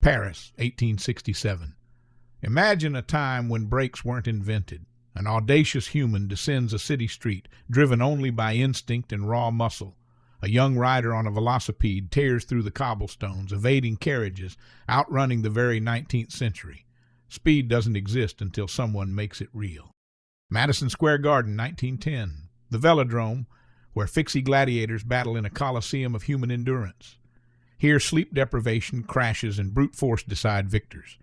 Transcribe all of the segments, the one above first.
Paris, 1867. Imagine a time when brakes weren't invented. An audacious human descends a city street, driven only by instinct and raw muscle. A young rider on a velocipede tears through the cobblestones, evading carriages, outrunning the very 19th century. Speed doesn't exist until someone makes it real. Madison Square Garden, 1910. The Velodrome, where Fixie gladiators battle in a coliseum of human endurance. Here, sleep deprivation, crashes, and brute force decide victors.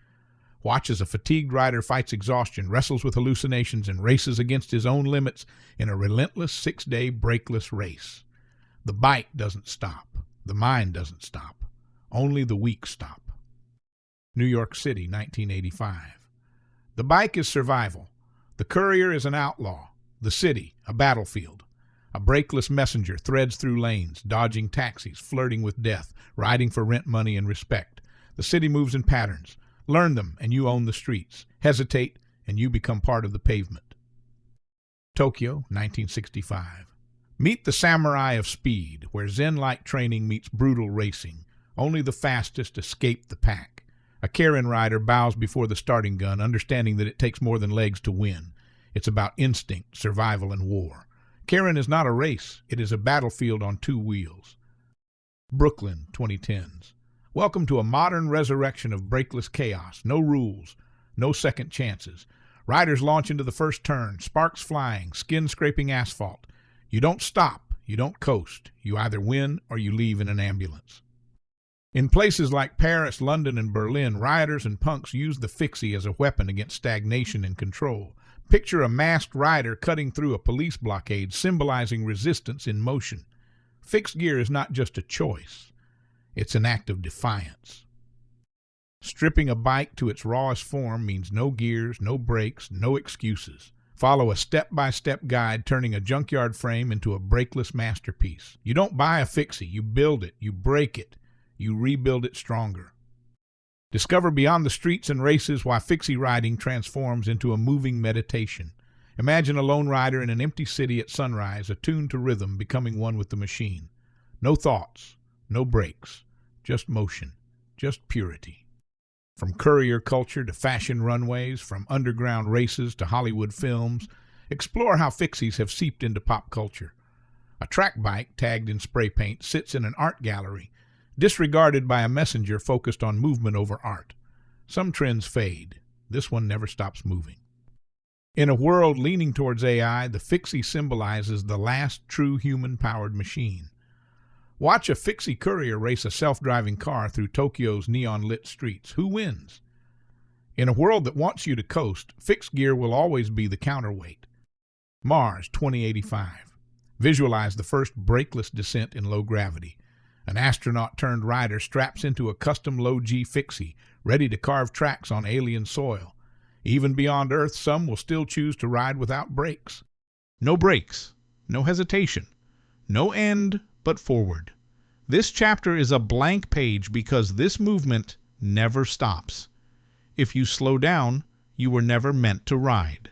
Watch as a fatigued rider fights exhaustion, wrestles with hallucinations, and races against his own limits in a relentless 6-day brakeless race. The bike doesn't stop. The mind doesn't stop. Only the weak stop. New York City, 1985. The bike is survival. The courier is an outlaw. The city, a battlefield. A brakeless messenger threads through lanes, dodging taxis, flirting with death, riding for rent money and respect. The city moves in patterns. Learn them, and you own the streets. Hesitate, and you become part of the pavement. Tokyo, 1965. Meet the samurai of speed, where Zen-like training meets brutal racing. Only the fastest escape the pack. A Karen rider bows before the starting gun, understanding that it takes more than legs to win. It's about instinct, survival, and war. Karen is not a race. It is a battlefield on two wheels. Brooklyn, 2010s. Welcome to a modern resurrection of brakeless chaos. No rules, no second chances. Riders launch into the first turn, sparks flying, skin scraping asphalt. You don't stop, you don't coast. You either win or you leave in an ambulance. In places like Paris, London, and Berlin, rioters and punks use the fixie as a weapon against stagnation and control. Picture a masked rider cutting through a police blockade, symbolizing resistance in motion. Fixed gear is not just a choice. It's an act of defiance. Stripping a bike to its rawest form means no gears, no brakes, no excuses. Follow a step-by-step guide turning a junkyard frame into a brakeless masterpiece. You don't buy a fixie, you build it, you break it, you rebuild it stronger. Discover beyond the streets and races why fixie riding transforms into a moving meditation. Imagine a lone rider in an empty city at sunrise, attuned to rhythm, becoming one with the machine. No thoughts, no brakes, just motion, just purity. From courier culture to fashion runways, from underground races to Hollywood films, explore how fixies have seeped into pop culture. A track bike tagged in spray paint sits in an art gallery, disregarded by a messenger focused on movement over art. Some trends fade. This one never stops moving. In a world leaning towards AI, the fixie symbolizes the last true human-powered machine. Watch a fixie courier race a self-driving car through Tokyo's neon-lit streets. Who wins? In a world that wants you to coast, fixed gear will always be the counterweight. Mars 2085. Visualize the first brakeless descent in low gravity. An astronaut-turned-rider straps into a custom low-G fixie, ready to carve tracks on alien soil. Even beyond Earth, some will still choose to ride without brakes. No brakes, no hesitation, no end but forward. This chapter is a blank page because this movement never stops. If you slow down, you were never meant to ride.